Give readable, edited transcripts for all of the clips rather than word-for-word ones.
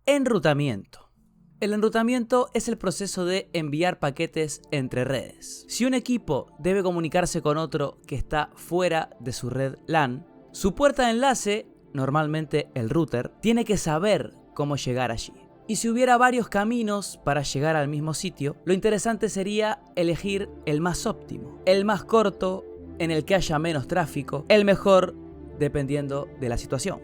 Enrutamiento. El enrutamiento es el proceso de enviar paquetes entre redes. Si un equipo debe comunicarse con otro que está fuera de su red LAN, su puerta de enlace, normalmente el router, tiene que saber cómo llegar allí. Y si hubiera varios caminos para llegar al mismo sitio, lo interesante sería elegir el más óptimo, el más corto, en el que haya menos tráfico, el mejor dependiendo de la situación.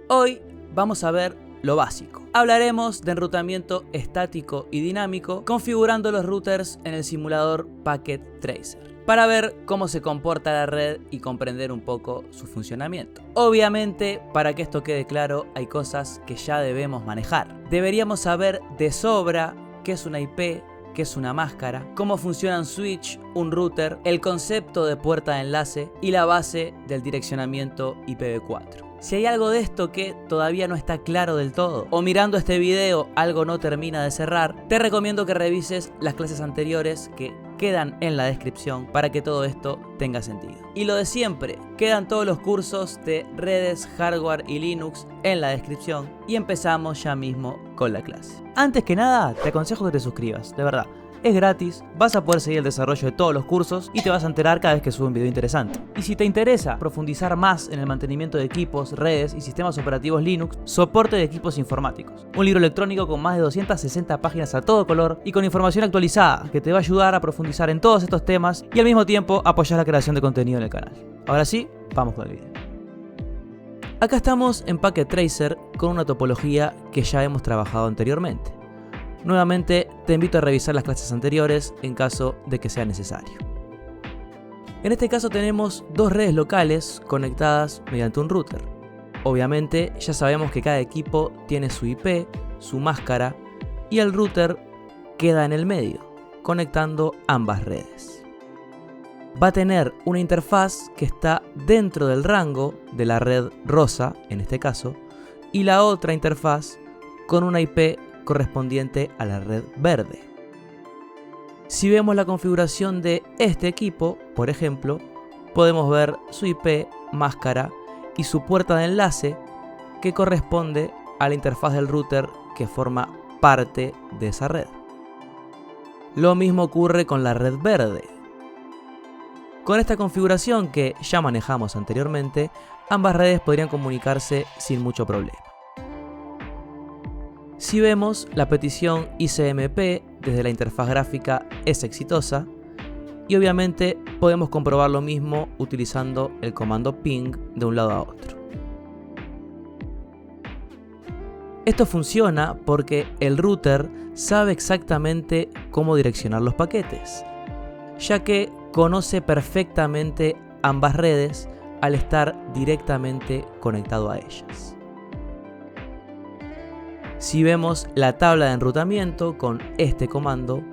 Hoy vamos a ver lo básico. Hablaremos de enrutamiento estático y dinámico configurando los routers en el simulador Packet Tracer para ver cómo se comporta la red y comprender un poco su funcionamiento. Obviamente, para que esto quede claro, hay cosas que ya debemos manejar. Deberíamos saber de sobra qué es una IP, qué es una máscara, cómo funciona un switch, un router, el concepto de puerta de enlace y la base del direccionamiento IPv4. Si hay algo de esto que todavía no está claro del todo, o mirando este video algo no termina de cerrar, te recomiendo que revises las clases anteriores que quedan en la descripción para que todo esto tenga sentido. Y lo de siempre, quedan todos los cursos de redes, hardware y Linux en la descripción y empezamos ya mismo con la clase. Antes que nada, te aconsejo que te suscribas, de verdad. Es gratis, vas a poder seguir el desarrollo de todos los cursos y te vas a enterar cada vez que subo un video interesante. Y si te interesa profundizar más en el mantenimiento de equipos, redes y sistemas operativos Linux, soporte de equipos informáticos. Un libro electrónico con más de 260 páginas a todo color y con información actualizada que te va a ayudar a profundizar en todos estos temas y al mismo tiempo apoyar la creación de contenido en el canal. Ahora sí, vamos con el video. Acá estamos en Packet Tracer con una topología que ya hemos trabajado anteriormente. Nuevamente te invito a revisar las clases anteriores en caso de que sea necesario. En este caso tenemos dos redes locales conectadas mediante un router. Obviamente ya sabemos que cada equipo tiene su IP, su máscara y el router queda en el medio, conectando ambas redes. Va a tener una interfaz que está dentro del rango de la red rosa, en este caso, y la otra interfaz con una IP correspondiente a la red verde. Si vemos la configuración de este equipo, por ejemplo, podemos ver su IP, máscara y su puerta de enlace que corresponde a la interfaz del router que forma parte de esa red. Lo mismo ocurre con la red verde. Con esta configuración que ya manejamos anteriormente, ambas redes podrían comunicarse sin mucho problema. Si vemos, la petición ICMP desde la interfaz gráfica es exitosa y obviamente podemos comprobar lo mismo utilizando el comando ping de un lado a otro. Esto funciona porque el router sabe exactamente cómo direccionar los paquetes, ya que conoce perfectamente ambas redes al estar directamente conectado a ellas. Si vemos la tabla de enrutamiento con este comando,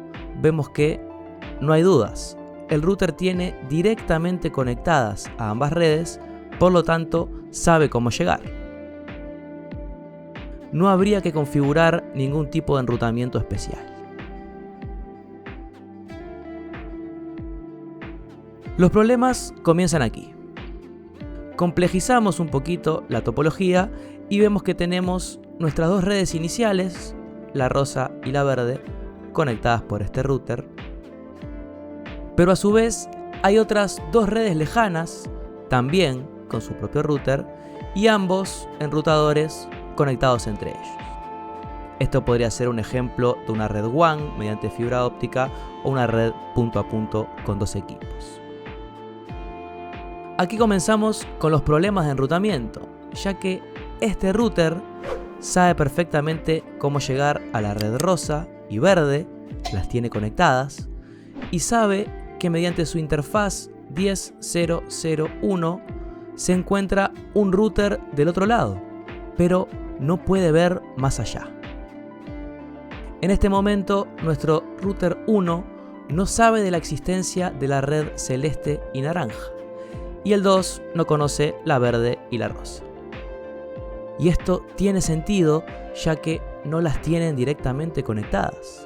vemos que no hay dudas. El router tiene directamente conectadas a ambas redes, por lo tanto sabe cómo llegar. No habría que configurar ningún tipo de enrutamiento especial. Los problemas comienzan aquí. Complejizamos un poquito la topología y vemos que tenemos nuestras dos redes iniciales, la rosa y la verde, conectadas por este router. Pero a su vez hay otras dos redes lejanas, también con su propio router, y ambos enrutadores conectados entre ellos. Esto podría ser un ejemplo de una red WAN mediante fibra óptica o una red punto a punto con dos equipos. Aquí comenzamos con los problemas de enrutamiento, ya que este router sabe perfectamente cómo llegar a la red rosa y verde, las tiene conectadas, y sabe que mediante su interfaz 10.0.0.1 se encuentra un router del otro lado, pero no puede ver más allá. En este momento, nuestro router 1 no sabe de la existencia de la red celeste y naranja, y el 2 no conoce la verde y la rosa. Y esto tiene sentido ya que no las tienen directamente conectadas.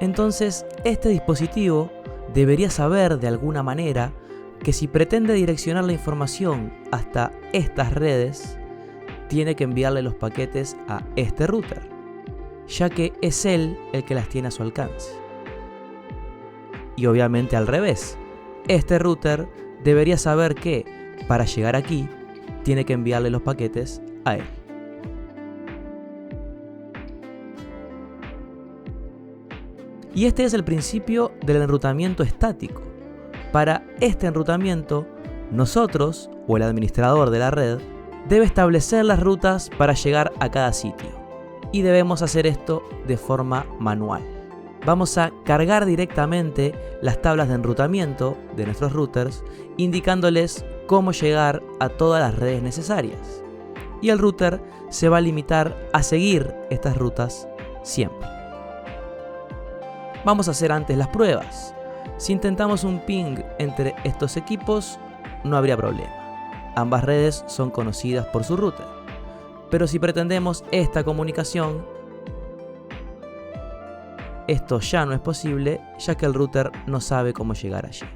Entonces, este dispositivo debería saber de alguna manera que si pretende direccionar la información hasta estas redes, tiene que enviarle los paquetes a este router, ya que es él el que las tiene a su alcance. Y obviamente al revés, este router debería saber que, para llegar aquí, tiene que enviarle los paquetes a él. Y este es el principio del enrutamiento estático. Para este enrutamiento, nosotros, o el administrador de la red, debe establecer las rutas para llegar a cada sitio. Y debemos hacer esto de forma manual. Vamos a cargar directamente las tablas de enrutamiento de nuestros routers, indicándoles cómo llegar a todas las redes necesarias. Y el router se va a limitar a seguir estas rutas siempre. Vamos a hacer antes las pruebas. Si intentamos un ping entre estos equipos, no habría problema. Ambas redes son conocidas por su router. Pero si pretendemos esta comunicación, esto ya no es posible, ya que el router no sabe cómo llegar allí.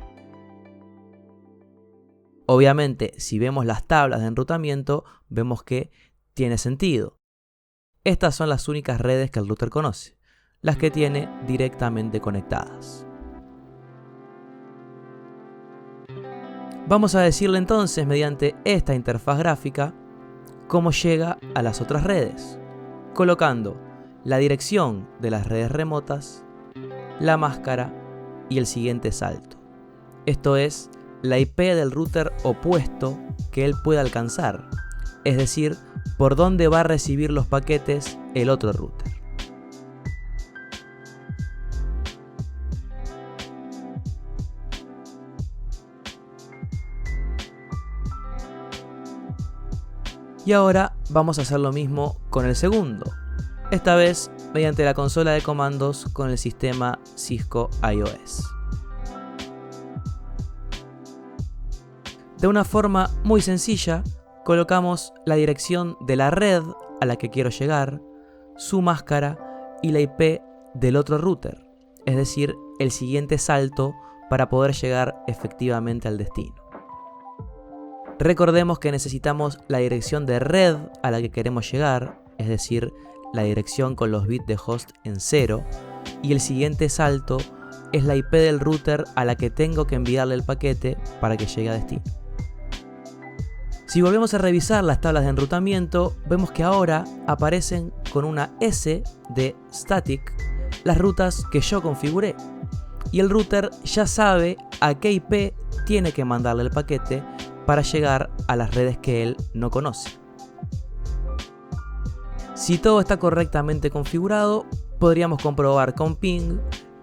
Obviamente, si vemos las tablas de enrutamiento, vemos que tiene sentido. Estas son las únicas redes que el router conoce, las que tiene directamente conectadas. Vamos a decirle entonces, mediante esta interfaz gráfica, cómo llega a las otras redes, colocando la dirección de las redes remotas, la máscara y el siguiente salto. Esto es la IP del router opuesto que él pueda alcanzar, es decir, por dónde va a recibir los paquetes el otro router. Y ahora vamos a hacer lo mismo con el segundo, esta vez mediante la consola de comandos con el sistema Cisco iOS. De una forma muy sencilla, colocamos la dirección de la red a la que quiero llegar, su máscara y la IP del otro router, es decir, el siguiente salto para poder llegar efectivamente al destino. Recordemos que necesitamos la dirección de red a la que queremos llegar, es decir, la dirección con los bits de host en 0, y el siguiente salto es la IP del router a la que tengo que enviarle el paquete para que llegue a destino. Si volvemos a revisar las tablas de enrutamiento, vemos que ahora aparecen con una S de static las rutas que yo configuré, y el router ya sabe a qué IP tiene que mandarle el paquete para llegar a las redes que él no conoce. Si todo está correctamente configurado, podríamos comprobar con ping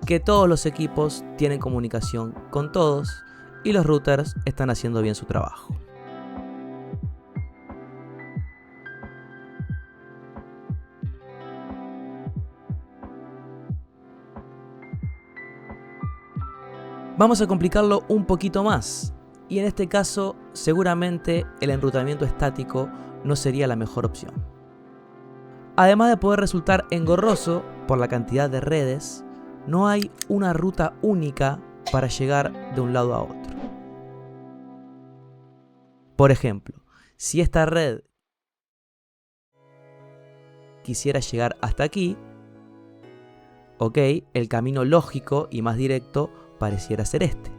que todos los equipos tienen comunicación con todos y los routers están haciendo bien su trabajo. Vamos a complicarlo un poquito más, y en este caso seguramente el enrutamiento estático no sería la mejor opción. Además de poder resultar engorroso por la cantidad de redes, no hay una ruta única para llegar de un lado a otro. Por ejemplo, si esta red quisiera llegar hasta aquí, ok, el camino lógico y más directo pareciera ser este.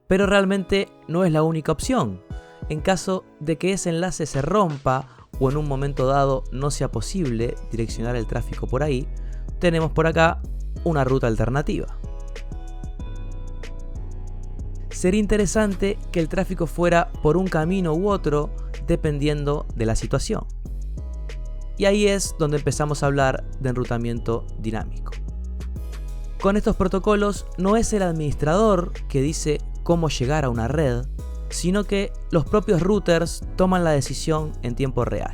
Pero realmente no es la única opción. En caso de que ese enlace se rompa o en un momento dado no sea posible direccionar el tráfico por ahí, tenemos por acá una ruta alternativa. Sería interesante que el tráfico fuera por un camino u otro dependiendo de la situación. Y ahí es donde empezamos a hablar de enrutamiento dinámico. Con estos protocolos no es el administrador que dice cómo llegar a una red, sino que los propios routers toman la decisión en tiempo real,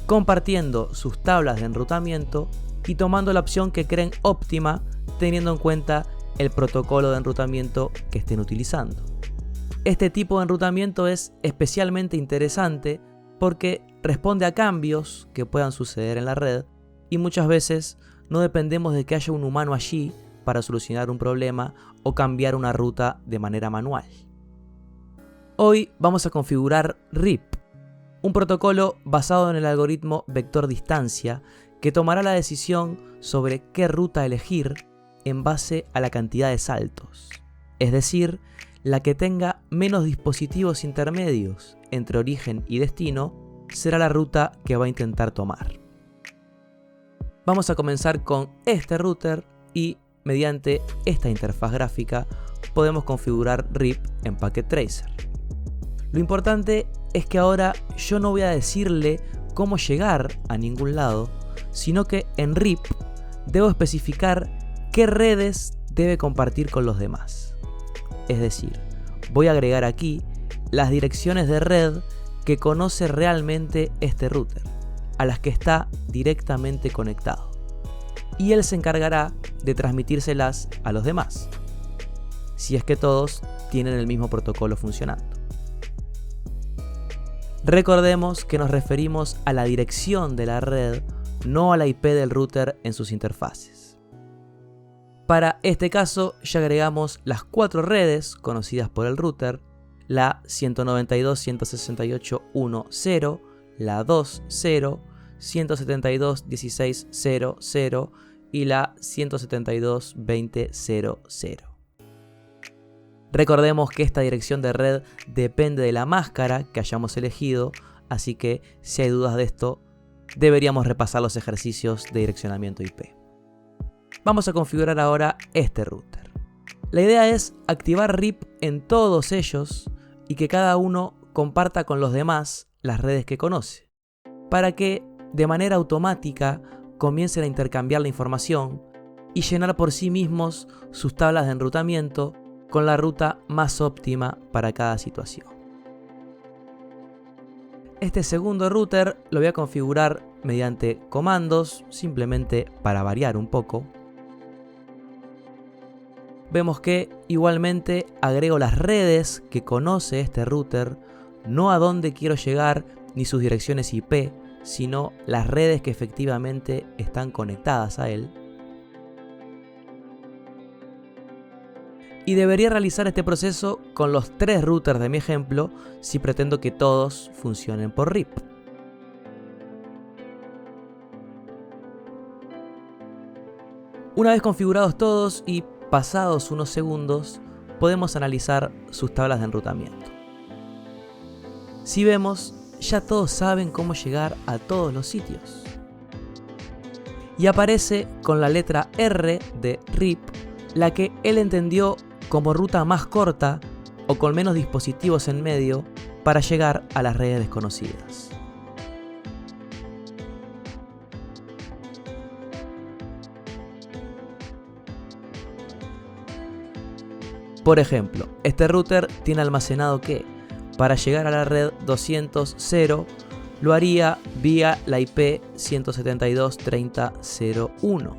compartiendo sus tablas de enrutamiento y tomando la opción que creen óptima teniendo en cuenta el protocolo de enrutamiento que estén utilizando. Este tipo de enrutamiento es especialmente interesante porque responde a cambios que puedan suceder en la red y muchas veces no dependemos de que haya un humano allí para solucionar un problema o cambiar una ruta de manera manual. Hoy vamos a configurar RIP, un protocolo basado en el algoritmo vector distancia que tomará la decisión sobre qué ruta elegir en base a la cantidad de saltos, es decir, la que tenga menos dispositivos intermedios entre origen y destino será la ruta que va a intentar tomar. Vamos a comenzar con este router y mediante esta interfaz gráfica podemos configurar RIP en Packet Tracer. Lo importante es que ahora yo no voy a decirle cómo llegar a ningún lado, sino que en RIP debo especificar qué redes debe compartir con los demás. Es decir, voy a agregar aquí las direcciones de red que conoce realmente este router, a las que está directamente conectado. Y él se encargará de transmitírselas a los demás, si es que todos tienen el mismo protocolo funcionando. Recordemos que nos referimos a la dirección de la red, no a la IP del router en sus interfaces. Para este caso ya agregamos las 4 redes conocidas por el router, la 192.168.1.0, la 2.0, 172.16.0.0 y la 172.20.0.0. Recordemos que esta dirección de red depende de la máscara que hayamos elegido, así que si hay dudas de esto, deberíamos repasar los ejercicios de direccionamiento IP. Vamos a configurar ahora este router. La idea es activar RIP en todos ellos y que cada uno comparta con los demás las redes que conoce, para que de manera automática comiencen a intercambiar la información y llenar por sí mismos sus tablas de enrutamiento con la ruta más óptima para cada situación. Este segundo router lo voy a configurar mediante comandos, simplemente para variar un poco. Vemos que igualmente agrego las redes que conoce este router, no a dónde quiero llegar ni sus direcciones IP, sino las redes que efectivamente están conectadas a él. Y debería realizar este proceso con los 3 routers de mi ejemplo si pretendo que todos funcionen por RIP. Una vez configurados todos y pasados unos segundos, podemos analizar sus tablas de enrutamiento. Si vemos, ya todos saben cómo llegar a todos los sitios. Y aparece con la letra R de RIP, la que él entendió como ruta más corta o con menos dispositivos en medio para llegar a las redes desconocidas. Por ejemplo, este router tiene almacenado que para llegar a la red 200.0 lo haría vía la IP 172.30.0.1,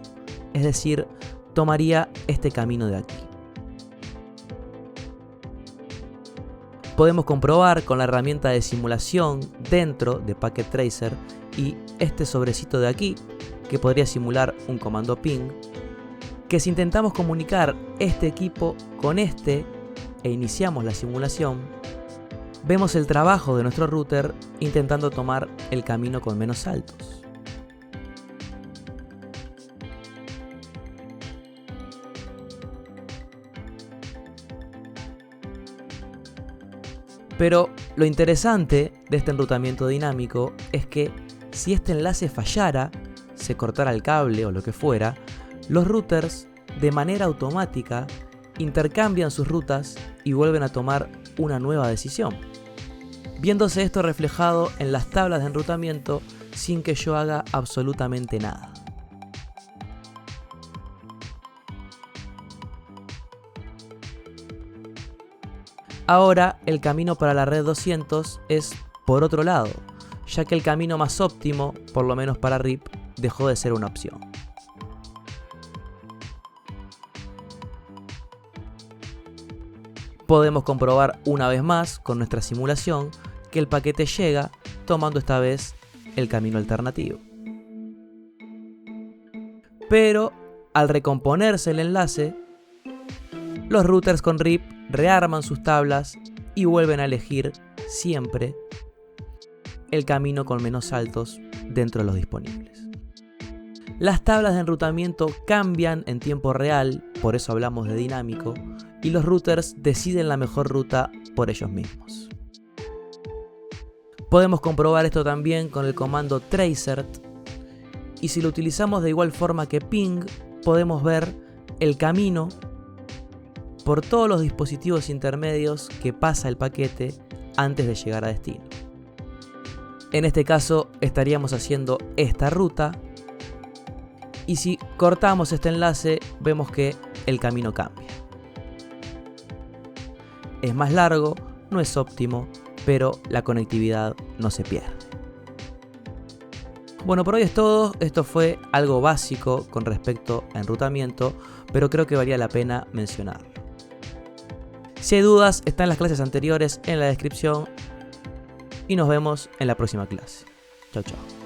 es decir, tomaría este camino de aquí. Podemos comprobar con la herramienta de simulación dentro de Packet Tracer y este sobrecito de aquí, que podría simular un comando ping, que si intentamos comunicar este equipo con este e iniciamos la simulación, vemos el trabajo de nuestro router intentando tomar el camino con menos saltos. Pero lo interesante de este enrutamiento dinámico es que si este enlace fallara, se cortara el cable o lo que fuera, los routers de manera automática intercambian sus rutas y vuelven a tomar una nueva decisión, viéndose esto reflejado en las tablas de enrutamiento sin que yo haga absolutamente nada. Ahora el camino para la red 200 es por otro lado, ya que el camino más óptimo, por lo menos para RIP, dejó de ser una opción. Podemos comprobar una vez más con nuestra simulación que el paquete llega tomando esta vez el camino alternativo. Pero Al recomponerse el enlace, los routers con RIP rearman sus tablas y vuelven a elegir siempre el camino con menos saltos dentro de los disponibles. Las tablas de enrutamiento cambian en tiempo real, por eso hablamos de dinámico, y los routers deciden la mejor ruta por ellos mismos. Podemos comprobar esto también con el comando tracert, y si lo utilizamos de igual forma que ping, podemos ver el camino por todos los dispositivos intermedios que pasa el paquete antes de llegar a destino. En este caso estaríamos haciendo esta ruta, y si cortamos este enlace vemos que el camino cambia. Es más largo, no es óptimo, pero la conectividad no se pierde. Bueno, por hoy es todo. Esto fue algo básico con respecto a enrutamiento, pero creo que valía la pena mencionarlo. Si hay dudas, están las clases anteriores en la descripción y nos vemos en la próxima clase. Chau, chau.